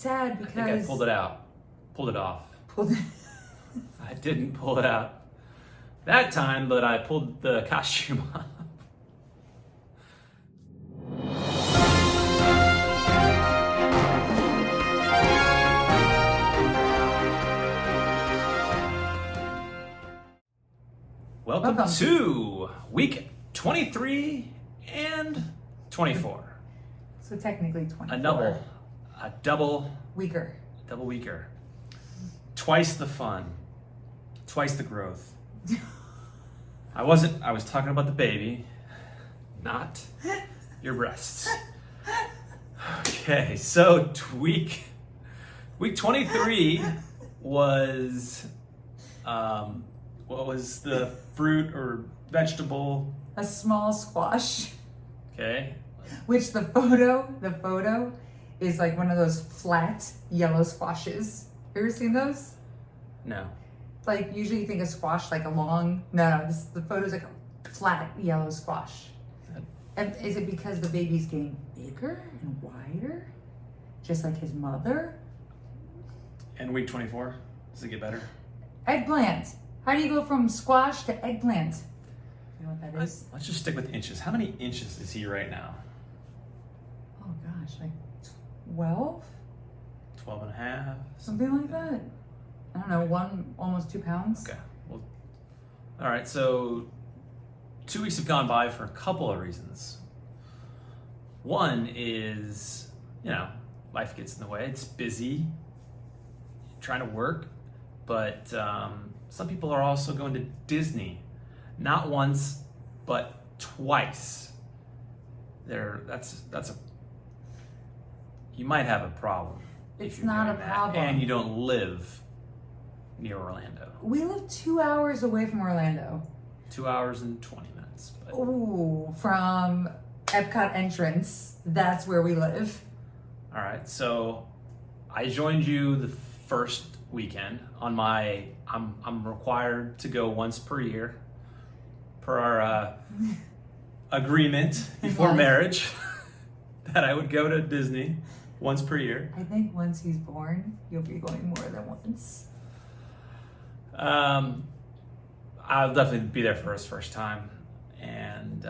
sad because... I think I pulled it out. Pulled it off. I didn't pull it out that time, but I pulled the costume off. Welcome to week 23 and 24. So technically 24. A double weeker. Twice the fun, twice the growth. I was talking about the baby, not your breasts. Okay, so week 23 was, what was the fruit or vegetable? A small squash. Okay. Which the photo is like one of those flat yellow squashes. You ever seen those? No. Like usually you think of squash like a long, no, the photo's like a flat yellow squash. And is it because the baby's getting bigger and wider? Just like his mother? And week 24, does it get better? Eggplant. How do you go from squash to eggplant? You know what that is? Let's just stick with inches. How many inches is he right now? Oh gosh, like 12? 12 and a half? Something like that. I don't know, almost 2 pounds. Okay. Well, all right, so 2 weeks have gone by for a couple of reasons. One is, life gets in the way. It's busy, trying to work, but some people are also going to Disney, not once, but twice. You might have a problem. It's not a problem. And you don't live near Orlando. We live 2 hours away from Orlando. 2 hours and 20 minutes. But... Ooh, from Epcot entrance, that's where we live. All right, so I joined you the first weekend on my, I'm required to go once per year per our agreement before marriage that I would go to Disney once per year. I think once he's born, you'll be going more than once. I'll definitely be there for his first time, and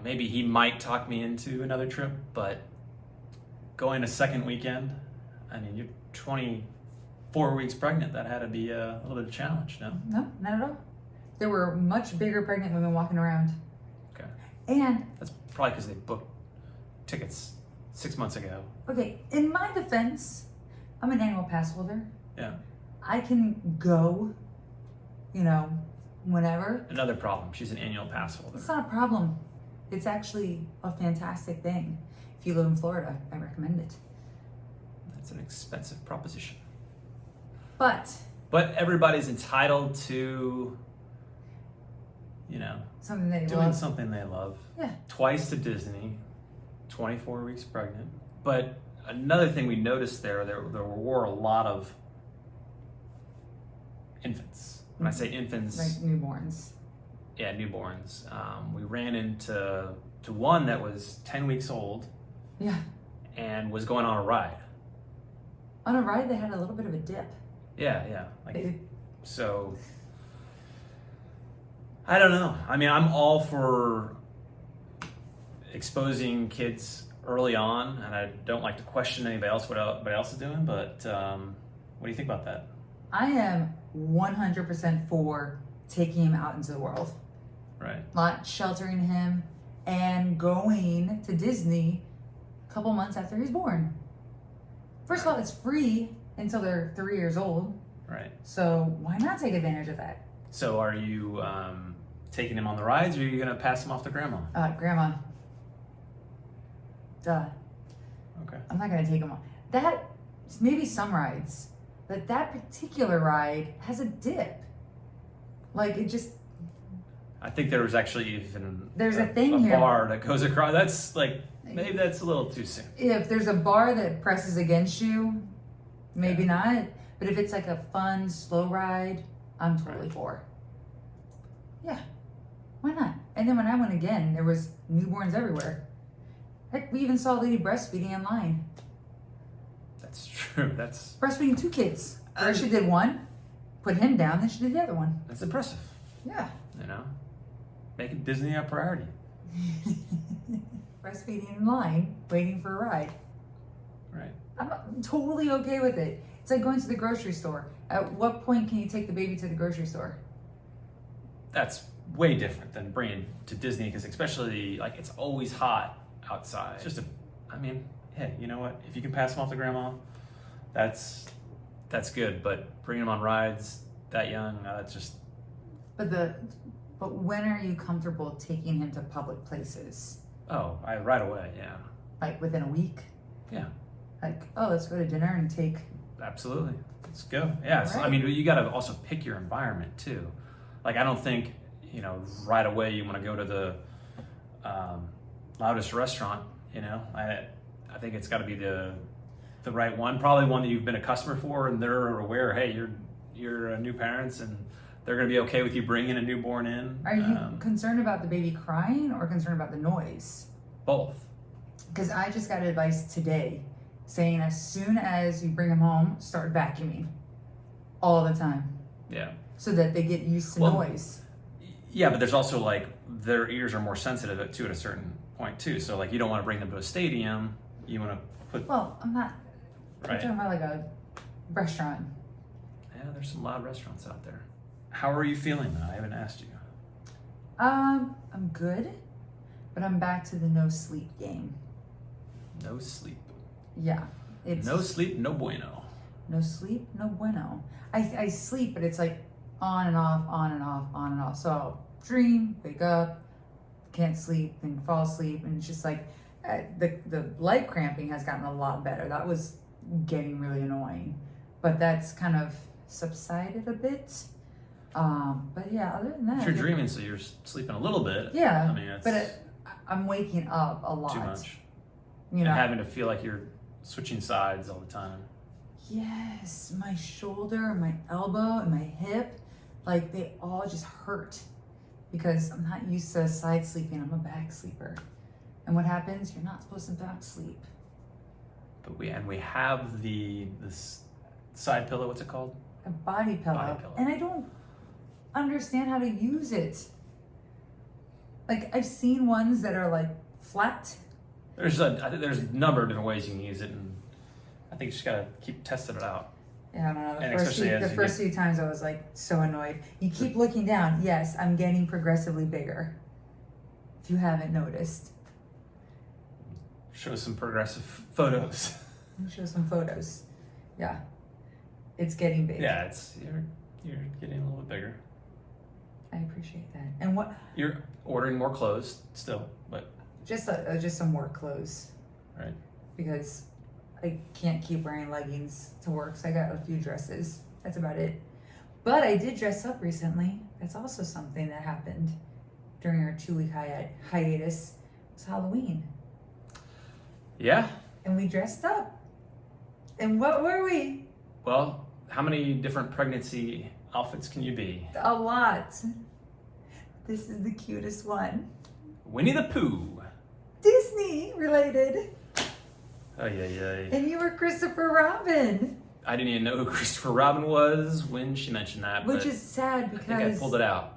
maybe he might talk me into another trip, but going a second weekend, I mean, you're 24 weeks pregnant. That had to be a little bit of a challenge, no? No, not at all. There were much bigger pregnant women walking around. Okay. And that's probably because they booked tickets 6 months ago. Okay, in my defense, I'm an annual pass holder. Yeah. I can go, whenever. Another problem, she's an annual pass holder. It's not a problem. It's actually a fantastic thing. If you live in Florida, I recommend it. That's an expensive proposition. But everybody's entitled to, something they doing love. something they love. Yeah. Twice to Disney, 24 weeks pregnant. But another thing we noticed there were a lot of infants. When I say infants, like newborns. Yeah, newborns. We ran into one that was 10 weeks old. Yeah. And was going on a ride. On a ride, they had a little bit of a dip. Yeah. So, I don't know. I mean, I'm all for exposing kids early on, and I don't like to question anybody else, what everybody else is doing, but what do you think about that? I am 100% for taking him out into the world. Right. Not sheltering him and going to Disney a couple months after he's born. First of all, it's free until they're 3 years old. Right. So why not take advantage of that? So are you taking him on the rides, or are you going to pass him off to grandma? Grandma. Duh. Okay. I'm not going to take him on. That, maybe some rides, but that particular ride has a dip. Like, it just... I think there was actually even there's a thing here. Bar that goes across. That's like, maybe that's a little too soon. If there's a bar that presses against you, maybe not. But if it's like a fun, slow ride, I'm totally for. Yeah, why not? And then when I went again, there was newborns everywhere. Heck, we even saw a lady breastfeeding in line. That's true. Breastfeeding 2 kids. First she did one, put him down, then she did the other one. That's impressive. Yeah. You know, making Disney a priority. Breastfeeding in line, waiting for a ride. Right. I'm totally okay with it. It's like going to the grocery store. At what point can you take the baby to the grocery store? That's way different than bringing to Disney, because especially like it's always hot outside. It's just hey, you know what? If you can pass them off to grandma, that's good. But bringing them on rides that young, it's just. But when are you comfortable taking him to public places? Oh, right away, yeah. Like within a week? Yeah. Like, oh, let's go to dinner and take. Absolutely. Let's go. Yeah. So, Right. you got to also pick your environment too. Like, I don't think, right away you want to go to the loudest restaurant. I think it's got to be the right one, probably one that you've been a customer for, and they're aware, hey, you're new parents, and they're going to be okay with you bringing a newborn in. Are you concerned about the baby crying or concerned about the noise? Both. Because I just got advice today saying as soon as you bring them home, start vacuuming all the time. Yeah. So that they get used to noise. Yeah, but there's also like their ears are more sensitive to at a certain point too. So like you don't want to bring them to a stadium. You want to put. Well, I'm not. Right. I'm talking about like a restaurant. Yeah, there's some loud restaurants out there. How are you feeling though? I haven't asked you. I'm good, but I'm back to the no sleep game. No sleep. Yeah, it's no sleep, no bueno. No sleep, no bueno. I sleep, but it's like on and off, on and off, on and off. So I'll dream, wake up, can't sleep, then fall asleep, and it's just like the leg cramping has gotten a lot better. That was getting really annoying, but that's kind of subsided a bit. But yeah, other than that, You're dreaming, so you're sleeping a little bit. Yeah, I mean, it's but I'm waking up a lot. too much. You know, and having to feel like you're switching sides all the time. Yes, my shoulder, my elbow, and my hip, like they all just hurt because I'm not used to side sleeping. I'm a back sleeper. And what happens? You're not supposed to back sleep. But we have this side pillow, what's it called? A body pillow. Body pillow. And I don't understand how to use it. Like I've seen ones that are like flat. I think there's a number of different ways you can use it, and I think you just gotta keep testing it out. Yeah, I don't know. And especially The first few times I was like so annoyed. You keep looking down. Yes, I'm getting progressively bigger. If you haven't noticed. Show some progressive photos. Let me show some photos. Yeah. It's getting big. Yeah, you're getting a little bit bigger. I appreciate that. And what? You're ordering more clothes still, but Just some work clothes. right. Because I can't keep wearing leggings to work, so I got a few dresses. That's about it. But I did dress up recently. That's also something that happened during our 2-week hiatus. It was Halloween. Yeah. And we dressed up. And what were we? Well, how many different pregnancy outfits can you be? A lot. This is the cutest one. Winnie the Pooh. Disney related. Oh yeah. And you were Christopher Robin. I didn't even know who Christopher Robin was when she mentioned that. Which but is sad because... I think I pulled it off.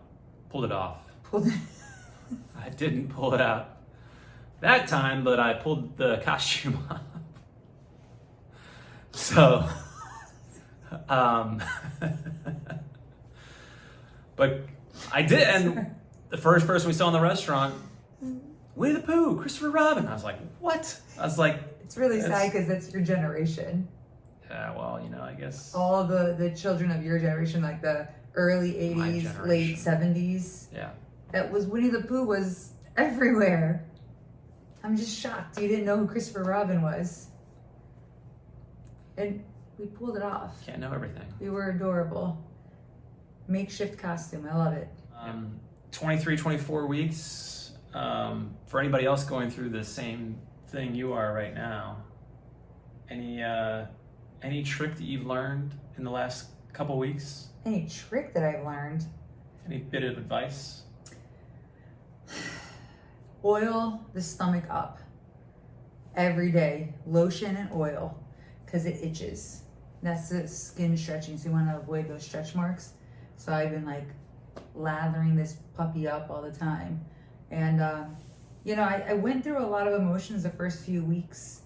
Pulled it. I didn't pull it out that time, but I pulled the costume off. So, but I did, and the first person we saw in the restaurant, Winnie the Pooh, Christopher Robin. I was like, what? I was like, It's really sad because that's your generation. yeah, well, I guess. All the children of your generation, like the early 80s, late 70s. Yeah. That was Winnie the Pooh was everywhere. I'm just shocked you didn't know who Christopher Robin was. And we pulled it off. Can't know everything. We were adorable. Makeshift costume. I love it. 23, 24 weeks. For anybody else going through the same thing you are right now, any trick that you've learned in the last couple weeks? Any trick that I've learned? Any bit of advice? Oil the stomach up every day. Lotion and oil. because it itches. That's the skin stretching, so you want to avoid those stretch marks. So I've been like lathering this puppy up all the time. And, you know, I went through a lot of emotions the first few weeks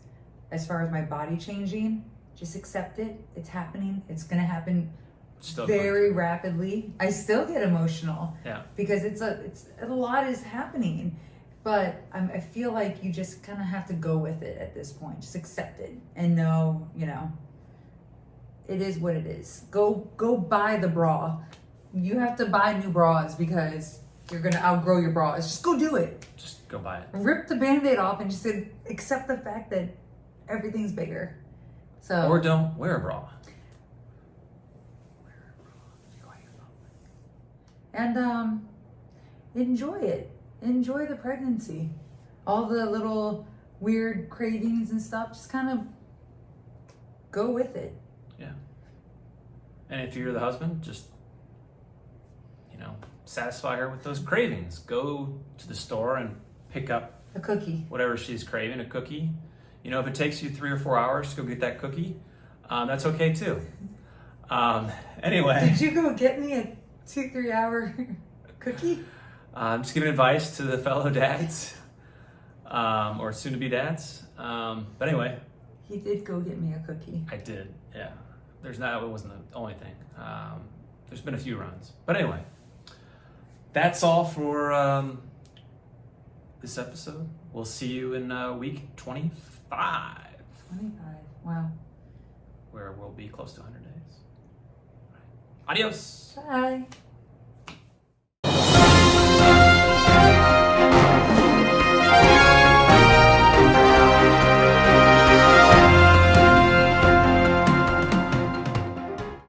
as far as my body changing. Just accept it. It's happening. It's going to happen very rapidly. I still get emotional. Yeah. Because it's a lot is happening. But I feel like you just kind of have to go with it at this point. Just accept it and know, you know, it is what it is. Go buy the bra. You have to buy new bras because you're going to outgrow your bras. Just go do it. Just go buy it. Rip the Band-Aid off and just accept the fact that everything's bigger. So Or don't wear a bra. And enjoy it. Enjoy the pregnancy. All the little weird cravings and stuff, just kind of go with it. Yeah. And if you're the husband, just, you know, satisfy her with those cravings. Go to the store and pick up A cookie. whatever she's craving, a cookie. You know, if it takes you 3 or 4 hours to go get that cookie, that's okay too. Anyway. Did you go get me a 2-3 hour cookie? I'm just giving advice to the fellow dads, or soon-to-be dads. But anyway. He did go get me a cookie. I did, yeah. It wasn't the only thing. There's been a few runs. But anyway, that's all for this episode. We'll see you in week 25. 25. Wow. Where we'll be close to 100 days. Adios. Bye.